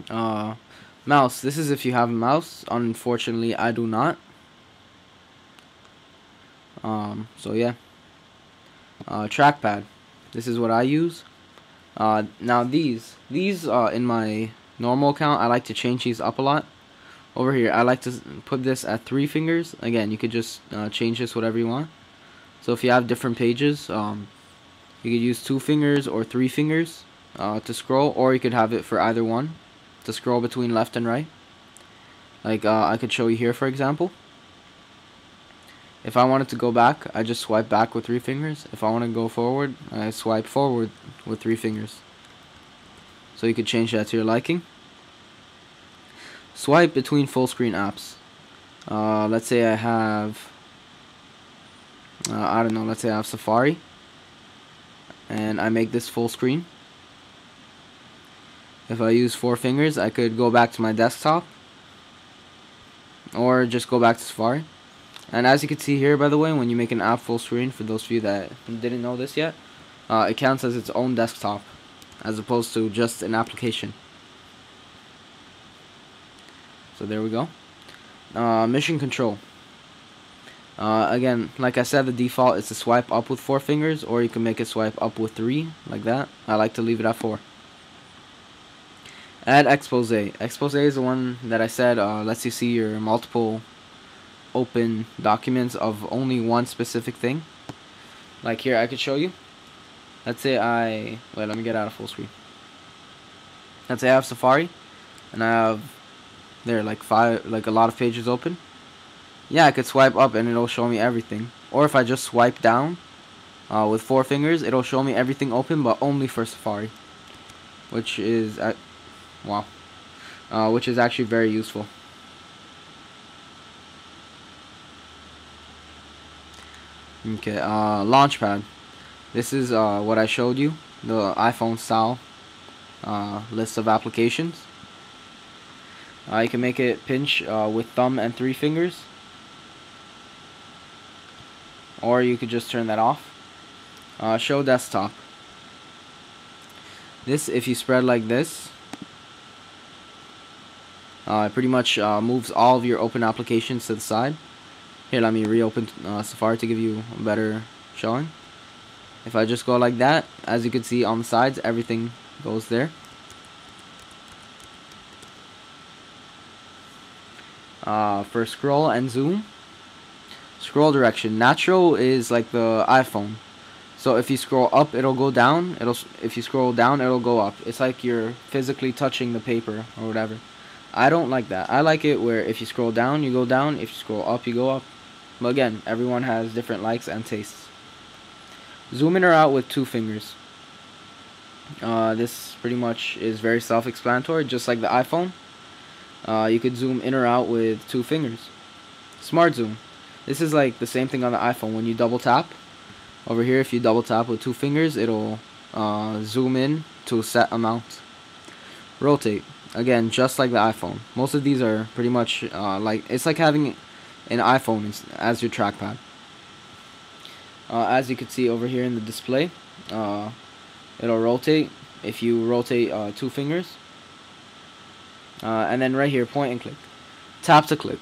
Uh, Mouse. This is if you have a mouse. Unfortunately, I do not. So yeah. Trackpad. This is what I use. Now these in my normal account, I like to change these up a lot. Over here, I like to put this at 3 fingers. Again, you could just change this whatever you want. So if you have different pages, you could use 2 fingers or 3 fingers to scroll, or you could have it for either one to scroll between left and right. Like I could show you here, for example. If I wanted to go back, I just swipe back with 3 fingers. If I want to go forward, I swipe forward with 3 fingers. So you could change that to your liking. Swipe between full screen apps. Let's say I have, I don't know, let's say I have Safari, and I make this full screen. If I use 4 fingers, I could go back to my desktop, or just go back to Safari. And as you can see here, by the way, when you make an app full screen, for those of you that didn't know this yet, it counts as its own desktop, as opposed to just an application. So there we go. Mission control. Again, like I said, the default is to swipe up with 4 fingers, or you can make it swipe up with 3, like that. I like to leave it at 4. Add expose. Expose is the one that I said lets you see your multiple open documents of only one specific thing. Like here, I could show you. Let's say wait, let me get out of full screen. Let's say I have Safari, and I have there like a lot of pages open. Yeah, I could swipe up and it'll show me everything. Or if I just swipe down with 4 fingers, it'll show me everything open, but only for Safari, which is wow, which is actually very useful. Okay, Launchpad. This is what I showed you, the iPhone style list of applications. You can make it pinch with thumb and 3 fingers, or you could just turn that off. Show desktop. This, if you spread like this, it pretty much moves all of your open applications to the side. Here, let me reopen Safari to give you a better showing. If I just go like that, as you can see on the sides, everything goes there. For scroll and zoom, scroll direction. Natural is like the iPhone. So if you scroll up, it'll go down. If you scroll down, it'll go up. It's like you're physically touching the paper or whatever. I don't like that. I like it where if you scroll down, you go down. If you scroll up, you go up. But again, everyone has different likes and tastes. Zoom in or out with 2 fingers. This pretty much is very self-explanatory, just like the iPhone. You could zoom in or out with 2 fingers. Smart zoom. This is like the same thing on the iPhone. When you double tap, over here, if you double tap with 2 fingers, it'll zoom in to a set amount. Rotate. Again, just like the iPhone. Most of these are pretty much like, it's like having an iPhone as your trackpad. As you can see over here in the display, it'll rotate if you rotate 2 fingers. And then right here, point and click. Tap to click.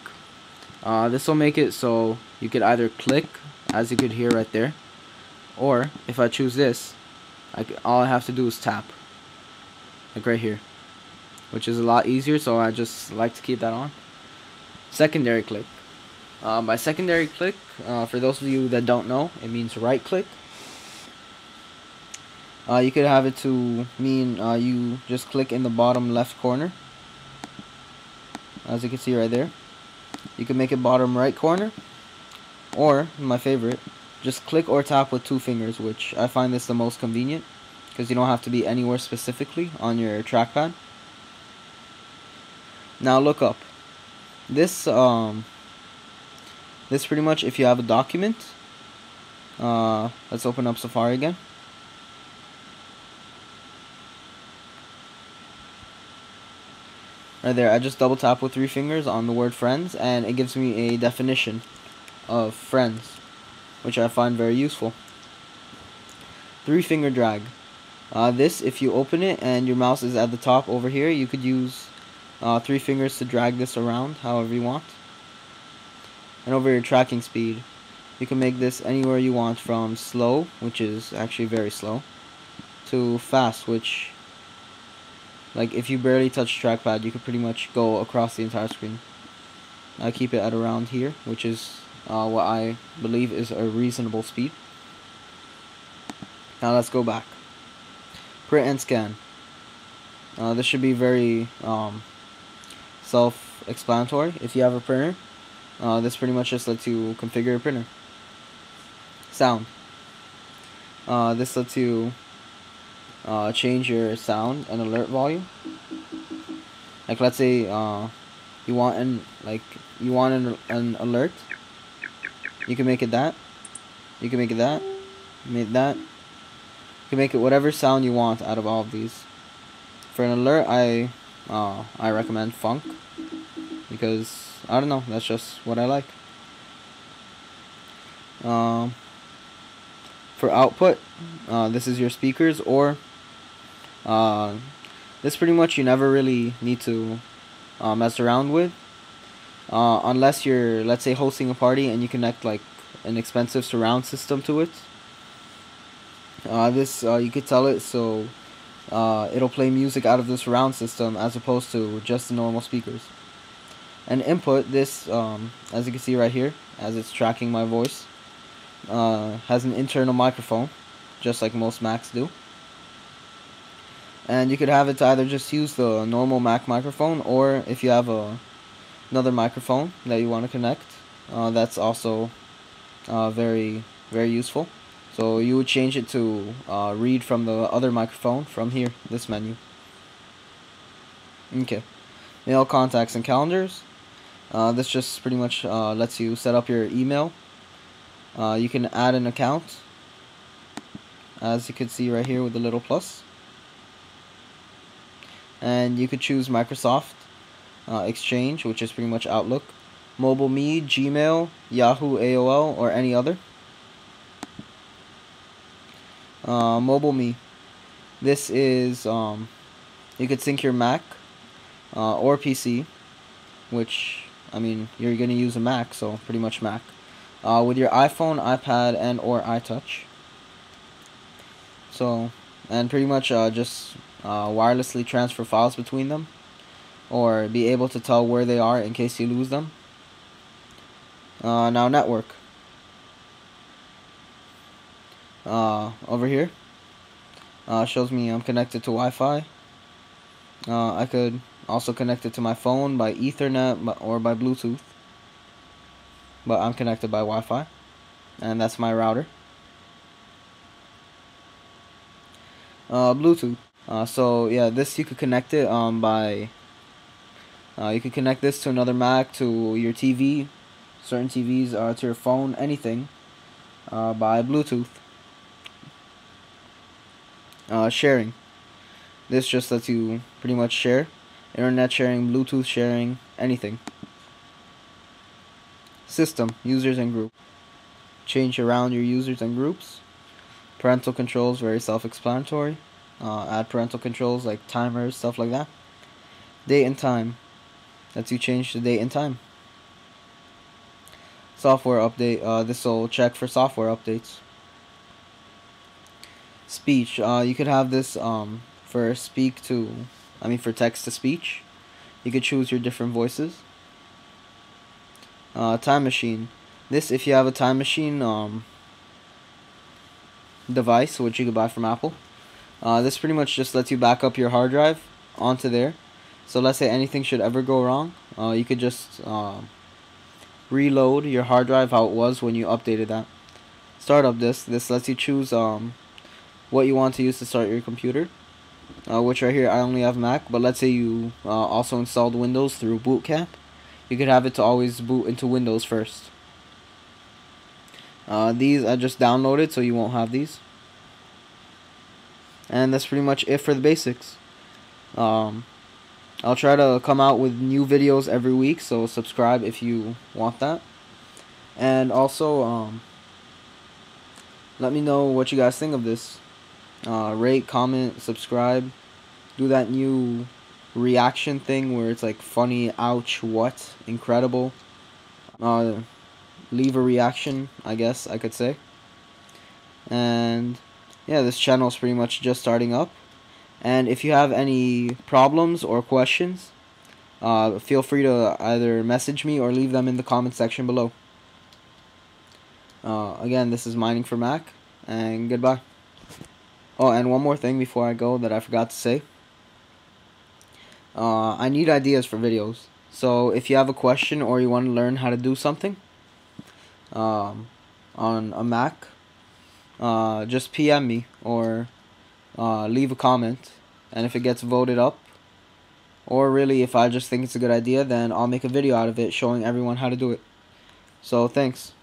This will make it so you could either click, as you could hear right there, or if I choose this, all I have to do is tap, like right here, which is a lot easier, so I just like to keep that on. Secondary click. By secondary click, for those of you that don't know, it means right click. You could have it to mean you just click in the bottom left corner, as you can see right there. You can make it bottom right corner, or my favorite, just click or tap with 2 fingers, which I find this the most convenient because you don't have to be anywhere specifically on your trackpad. Now look up. This this pretty much, if you have a document, let's open up Safari again. Right there, I just double tap with 3 fingers on the word friends, and it gives me a definition of friends, which I find very useful. 3-finger drag. This, if you open it and your mouse is at the top over here, you could use 3 fingers to drag this around however you want. And over your tracking speed, you can make this anywhere you want, from slow, which is actually very slow, to fast, which, like, if you barely touch trackpad, you could pretty much go across the entire screen. I keep it at around here, which is what I believe is a reasonable speed. Now let's go back. Print and scan. This should be very self-explanatory. If you have a printer, this pretty much just lets you configure your printer. Sound. This lets you change your sound and alert volume. Like, let's say you want an alert. You can make it that. You can make it that. Make that. You can make it whatever sound you want out of all of these. For an alert, I recommend funk, because I don't know, that's just what I like. For output, this is your speakers, or this pretty much you never really need to mess around with, unless you're, let's say, hosting a party and you connect like an expensive surround system to it. This you could tell it so it'll play music out of the surround system as opposed to just the normal speakers. And input, this as you can see right here, as it's tracking my voice, has an internal microphone, just like most Macs do. And you could have it to either just use the normal Mac microphone, or if you have another microphone that you want to connect, that's also very useful. So you would change it to read from the other microphone from here, this menu. Okay. Mail, contacts, and calendars. This just pretty much lets you set up your email. You can add an account, as you can see right here with the little plus. And you could choose Microsoft Exchange, which is pretty much Outlook, Mobile Me, Gmail, Yahoo, AOL, or any other. Mobile Me. This is, you could sync your Mac or PC, which, I mean, you're going to use a Mac, so pretty much Mac, with your iPhone, iPad, and or iTouch. So, and pretty much just wirelessly transfer files between them, or be able to tell where they are in case you lose them. Now network. Over here shows me I'm connected to Wi-Fi. I could also connect it to my phone by Ethernet or by Bluetooth, but I'm connected by Wi-Fi, and that's my router. Bluetooth. So yeah, this you could connect it by you could connect this to another Mac, to your TV, certain TVs, to your phone, anything, by Bluetooth. Sharing. This just lets you pretty much share. Internet sharing, Bluetooth sharing, anything. System, users and group. Change around your users and groups. Parental controls, very self-explanatory. Add parental controls like timers, stuff like that. Date and time. Lets you change the date and time. Software update. This will check for software updates. Speech. You could have this for for text to speech. You could choose your different voices. Time machine. This, if you have a time machine device, which you could buy from Apple, this pretty much just lets you back up your hard drive onto there. So let's say anything should ever go wrong, you could just reload your hard drive how it was when you updated that. Startup disk. This lets you choose what you want to use to start your computer, which right here I only have Mac, but let's say you also installed Windows through Boot Camp, you could have it to always boot into Windows first. These I just downloaded, so you won't have these. And that's pretty much it for the basics. I'll try to come out with new videos every week, so subscribe if you want that. And also, let me know what you guys think of this. Rate, comment, subscribe. Do that new reaction thing where it's like funny, ouch, what, incredible. Leave a reaction, I guess I could say. And yeah, this channel is pretty much just starting up. And if you have any problems or questions, feel free to either message me or leave them in the comment section below. Again, this is MiningforMac, and goodbye. Oh, and one more thing before I go that I forgot to say. I need ideas for videos. So if you have a question or you want to learn how to do something on a Mac, just PM me or leave a comment. And if it gets voted up, or really if I just think it's a good idea, then I'll make a video out of it showing everyone how to do it. So thanks.